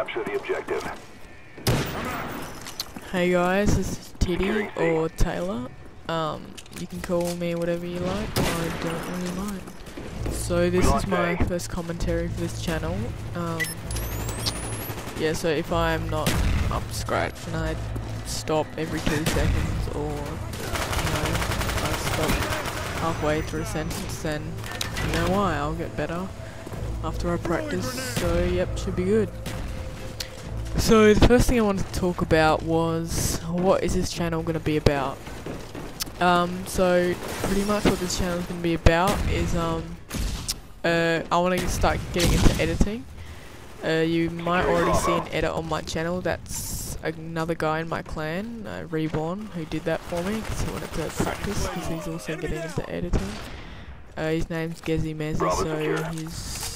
Capture the objective. Hey guys, this is Teddy or Taylor. You can call me whatever you like, I don't really mind. So this is my first commentary for this channel. Yeah, so if I'm not up to scratch and I stop every 2 seconds, or I stop halfway through a sentence, then you know why, I'll get better after I practice. So yep, should be good. So the first thing I wanted to talk about was, what is this channel going to be about? So pretty much what this channel is going to be about is I want to start getting into editing. You might already see an edit on my channel. That's another guy in my clan, Reborn, who did that for me because he wanted to practice, because he's also getting into editing. His name's Gezi Mezi, so his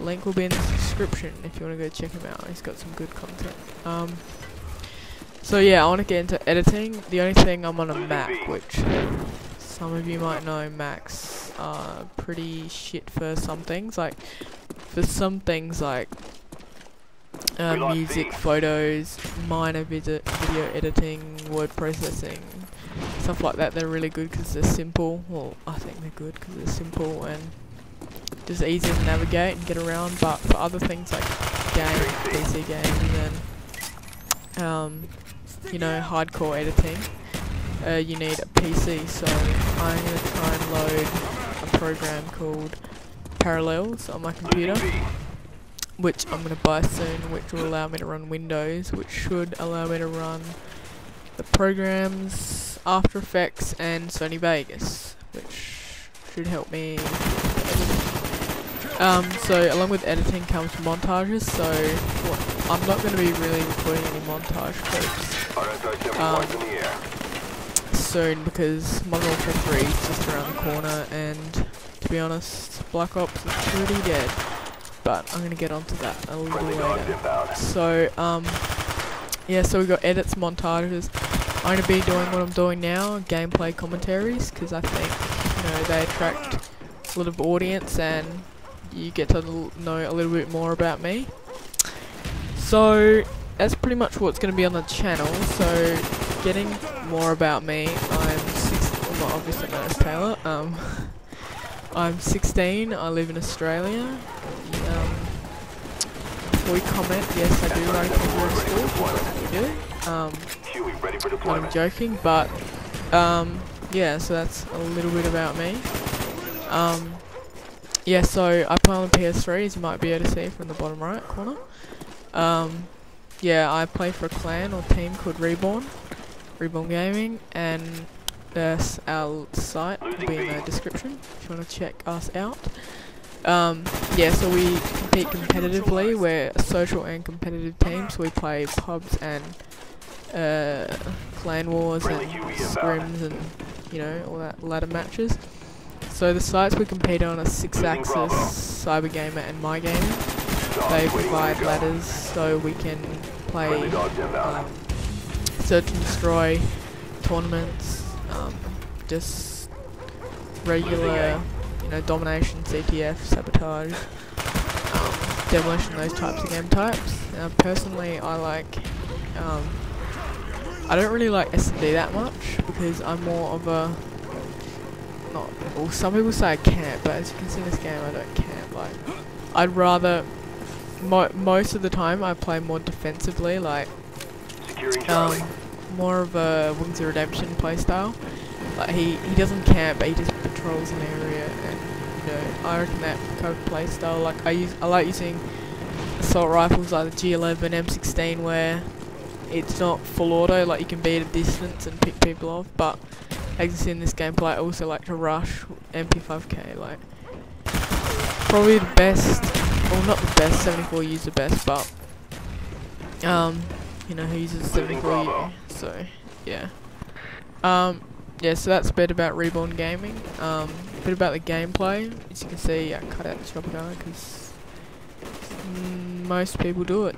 link will be in the description if you want to go check him out. He's got some good content. So yeah, I want to get into editing. The only thing, I'm on a Mac, which some of you might know Macs are pretty shit for some things. Like, for some things like music, photos, minor video editing, word processing, stuff like that, they're really good because they're simple. Well, I think they're good because they're simple and just easy to navigate and get around. But for other things like PC games and you know, hardcore editing, you need a PC. So I'm going to try and load a program called Parallels on my computer, which I'm going to buy soon, which will allow me to run Windows, which should allow me to run the programs After Effects and Sony Vegas, which should help me so along with editing comes montages. So I'm not going to be really recording any montage clips soon, because Modern Warfare 3 is just around the corner, and to be honest, Black Ops is pretty dead. But I'm going to get onto that a little later. So yeah, so we got edits, montages. I'm going to be doing what I'm doing now, gameplay commentaries, because I think, you know, they attract a lot of audience and you get to know a little bit more about me. So that's pretty much what's going to be on the channel. So getting more about me, I'm not obviously known as Taylor. I'm 16, I live in Australia. Before you comment, yes, I do like English school. I do. I'm joking, but yeah, so that's a little bit about me. Yeah, so I play on the PS3, as you might be able to see from the bottom right corner. Yeah, I play for a clan or team called Reborn Gaming, and our site will be in the description if you want to check us out. Yeah, so we compete competitively. We're a social and competitive team, so we play pubs and clan wars and scrims and, you know, all that ladder matches. So the sites we compete on are 6-Axis, Cybergamer and MyGaming. They provide ladders so we can play search and destroy tournaments, just regular, you know, domination, CTF, sabotage, demolition, those types of game types. Personally, I like, I don't really like S&D that much, because I'm more of a, well, some people say I camp, but as you can see in this game, I don't camp. Like, I'd rather, most of the time, I play more defensively, like, more of a Wings of Redemption playstyle. Like, he doesn't camp, but he just patrols an area, and, you know, I reckon that kind of playstyle, like, I like using assault rifles like the G11, M16, where it's not full auto, like you can be at a distance and pick people off, but as you see in this gameplay, I also like to rush MP5K, like, probably the best, well, not the best, 74U is the best, but, you know, who uses 74U, so, yeah. Yeah, so that's a bit about Reborn Gaming, a bit about the gameplay. As you can see, I cut out the chopper gunner, because most people do it,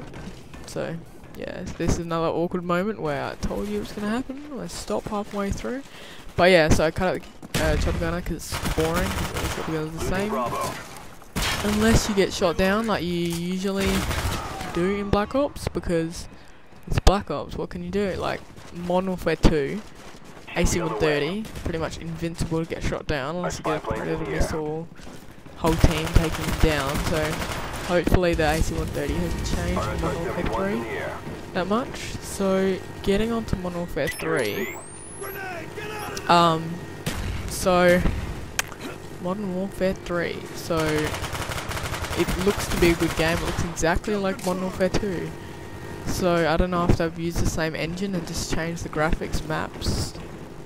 so, yeah, this is another awkward moment where I told you it was going to happen, I stopped halfway through. But yeah, so I cut out the chopper gunner because it's boring, because all chopper gunners are the same. Unless you get shot down, like you usually do in Black Ops, because it's Black Ops. What can you do? Like Modern Warfare 2, AC-130, pretty much invincible to get shot down unless you get a predator missile, whole team taking him down. So hopefully the AC-130 hasn't changed in Modern Warfare 3 that much. So getting on to Modern Warfare 3, so Modern Warfare 3, so it looks to be a good game. It looks exactly like Modern Warfare 2. So I don't know if they've used the same engine and just changed the graphics, maps,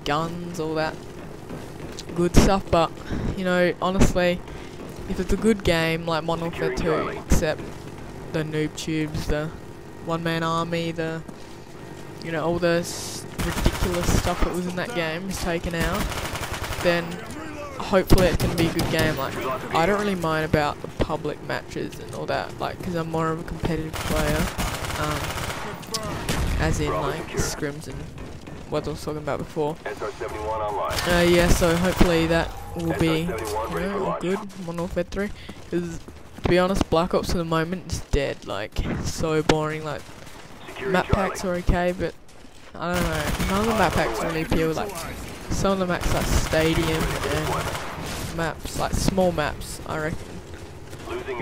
guns, all that good stuff, but you know, honestly, if it's a good game like Modern Warfare 2, except the noob tubes, the one-man army, the, you know, all the ridiculous stuff that was in that game is taken out, then hopefully it's going to be a good game. Like, I don't really mind about the public matches and all that, like, because I'm more of a competitive player, as in like scrims and what I was talking about before. Yeah, so hopefully that will be, you know, all good, Modern Warfare 3, because to be honest, Black Ops at the moment is dead. Like, so boring. Like, map packs are okay, but I don't know, none of the map packs really appeal. Like, some of the maps like stadium and maps, like small maps, I reckon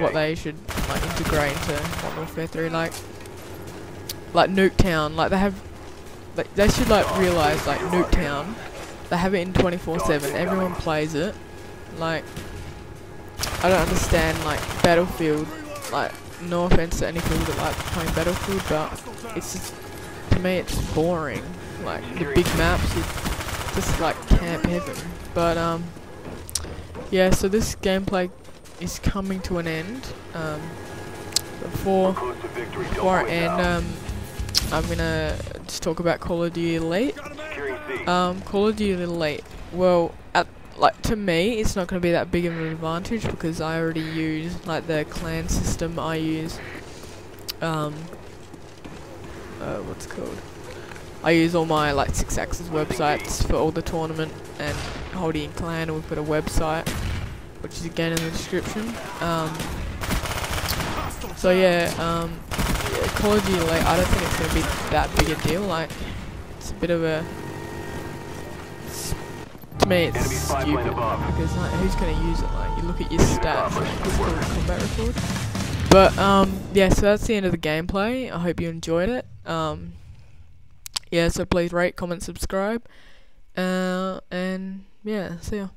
what they should like integrate into Modern Warfare 3, like Nuketown. Like, they should like realise, like, Nuketown, they have it in 24/7, everyone plays it. Like, I don't understand, like, Battlefield, like, no offense to any people that like playing Battlefield, but it's just, to me it's boring. Like, the big maps are just like camp heaven. But yeah, so this gameplay is coming to an end. Before I end, I'm gonna just talk about Call of Duty Elite. Call of Duty Elite, well, like, to me, it's not going to be that big of an advantage because I already use, like, the clan system. I use, what's it called? I use all my, like, 6-axis websites for all the tournament and Holding Clan, and we've got a website, which is again in the description. So yeah, Call of Duty Elite, I don't think it's going to be that big a deal. Like, it's a bit of a, to me it's stupid, because like, who's going to use it? Like, you look at your stats, like, it's called combat record. But yeah, so that's the end of the gameplay. I hope you enjoyed it. Yeah, so please rate, comment, subscribe, and yeah, see ya.